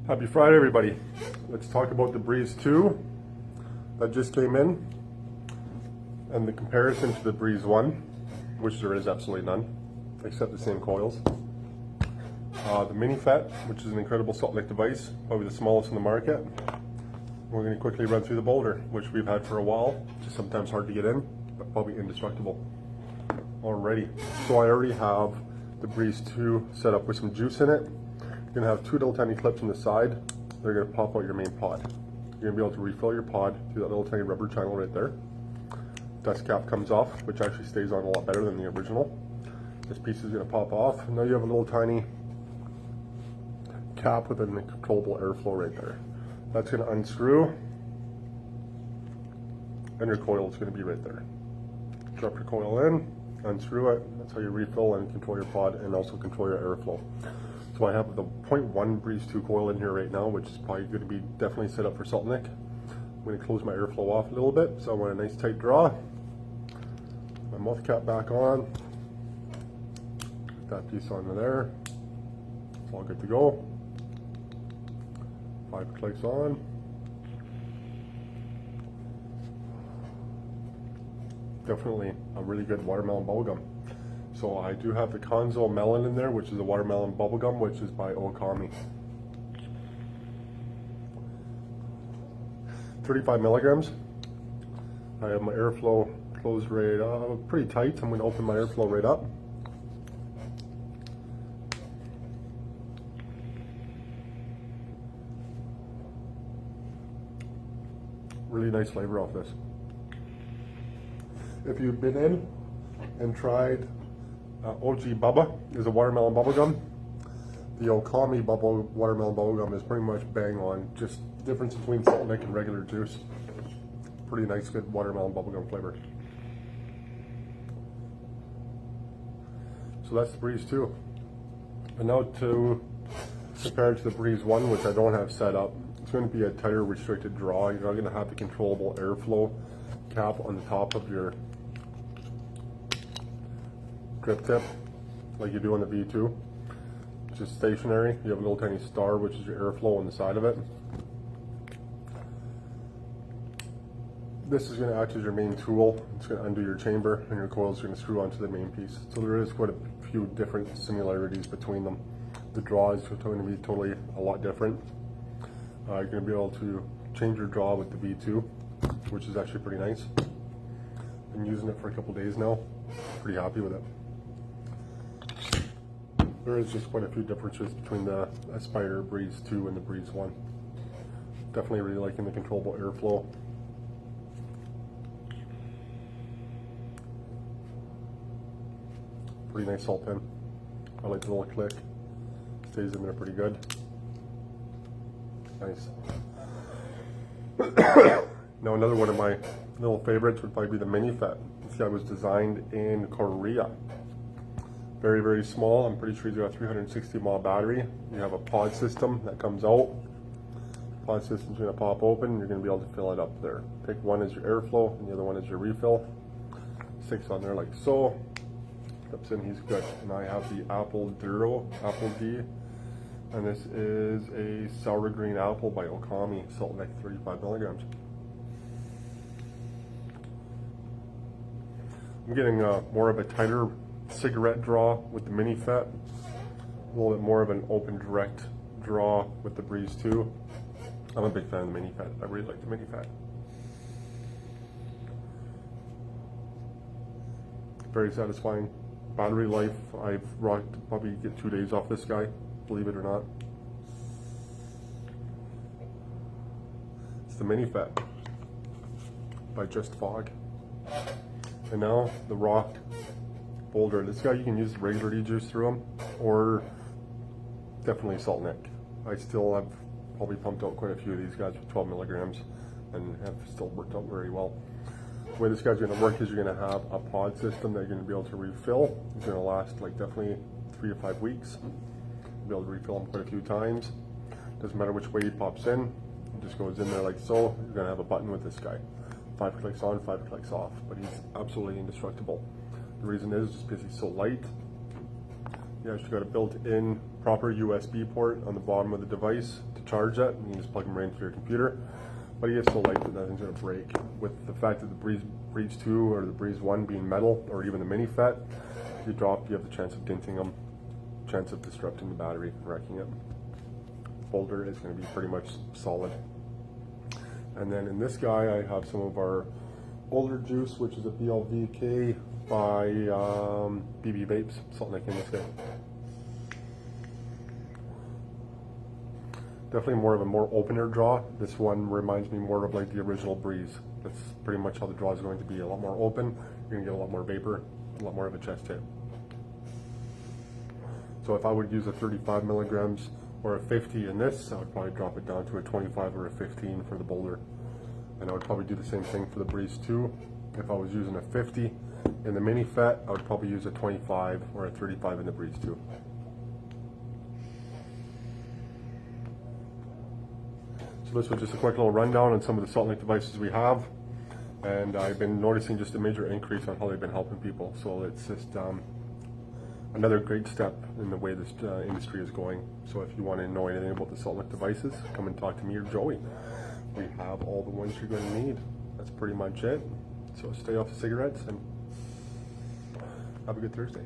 Happy Friday, everybody. Let's talk about the Breeze 2 that just came in and the comparison to the Breeze 1, which there is absolutely none, except the same coils. The Mini FET, which is an incredible salt lick device, probably the smallest in the market. We're going to quickly run through the boulder, which we've had for a while, just sometimes hard to get in, but probably indestructible. Alrighty, so I already have the Breeze 2 set up with some juice in it. You're going to have two little tiny clips on the side. They're going to pop out your main pod. You're going to be able to refill your pod through that little tiny rubber channel right there. Dust cap comes off, which actually stays on a lot better than the original. This piece is going to pop off. Now you have a little tiny cap with a controllable airflow right there. That's going to unscrew, and your coil is going to be right there. Drop your coil in, unscrew it. That's how you refill and control your pod and also control your airflow. So I have the 0.1 Breeze 2 coil in here right now, which is probably going to be definitely set up for salt nick. I'm going to close my airflow off a little bit, so I want a nice tight draw. My mouth cap back on. Put that piece onto there. It's all good to go. 5 clicks on. Definitely a really good watermelon bubblegum. So I do have the Conzo Melon in there, which is a watermelon bubblegum, which is by Okami. 35 milligrams. I have my airflow closed right up, pretty tight. I'm going to open my airflow right up. Really nice flavor off this. If you've been in and tried OG Bubba is a watermelon bubblegum. The Okami watermelon bubblegum is pretty much bang on. Just difference between salt nick and regular juice. Pretty nice, good watermelon bubblegum flavor. So that's the Breeze 2. And now to compare it to the Breeze 1, which I don't have set up. It's going to be a tighter restricted draw. You're not going to have the controllable airflow cap on the top of your drip tip like you do on the V2. It's just stationary. You have a little tiny star, which is your airflow on the side of it. This is going to act as your main tool. It's going to undo your chamber, and your coil is going to screw onto the main piece. So there is quite a few different similarities between them. The draw is going to be totally a lot different. You're going to be able to change your draw with the V2, which is actually pretty nice. Been using it for a couple days now. Pretty happy with it. There is just quite a few differences between the Aspire Breeze 2 and the Breeze 1. Definitely really liking the controllable airflow. Pretty nice salt pen. I like the little click. Stays in there pretty good. Nice. Now another one of my little favorites would probably be the Mini FET. This guy was designed in Korea. Very, very small. I'm pretty sure he's got a 360 mAh battery. You have a pod system that comes out. Pod system's going to pop open. You're going to be able to fill it up there. Pick one as your airflow and the other one is your refill. Sticks on there like so. Clips in, he's good. And I have the Apple D. And this is a sour green apple by Okami, salt nick 35 milligrams. I'm getting more of a tighter cigarette draw with the Mini FET, a little bit more of an open direct draw with the Breeze 2. I'm a big fan of the Mini FET. I really like the Mini FET. Very satisfying. Battery life, I've rocked probably get 2 days off this guy, believe it or not. It's the Mini FET by Just Fog. And now the rock boulder. This guy you can use regular juice through him, or definitely salt nick. I still have probably pumped out quite a few of these guys with 12 milligrams and have still worked out very well. The way this guy's going to work is you're going to have a pod system that you're going to be able to refill. It's going to last like definitely 3 to 5 weeks. You'll be able to refill them quite a few times. Doesn't matter which way he pops in. It just goes in there like so. You're going to have a button with this guy. 5 clicks on, 5 clicks off. But he's absolutely indestructible. The reason is just because he's so light. You actually got a built-in proper USB port on the bottom of the device to charge that. You can just plug them right into your computer. But it is so light that nothing's going to break. With the fact that the Breeze 2 or the Breeze 1 being metal, or even the Mini Fet, if you drop, you have the chance of denting them, chance of disrupting the battery and wrecking it. Folder is going to be pretty much solid. And then in this guy, I have some of our older juice, which is a BLVK by BB Vapes, salt nicking this guy. Definitely more of a more opener draw. This one reminds me more of like the original Breeze. That's pretty much how the draw is going to be. A lot more open. You're going to get a lot more vapor, a lot more of a chest hit. So if I would use a 35 milligrams or a 50 in this, I would probably drop it down to a 25 or a 15 for the Boulder. And I would probably do the same thing for the Breeze 2. If I was using a 50 in the Mini Fet, I would probably use a 25 or a 35 in the Breeze 2. So this was just a quick little rundown on some of the salt nick devices we have. And I've been noticing just a major increase on how they've been helping people. So it's just another great step in the way this industry is going. So if you want to know anything about the salt nick devices, come and talk to me or Joey. We have all the ones you're going to need. That's pretty much it. So stay off the cigarettes and have a good Thursday.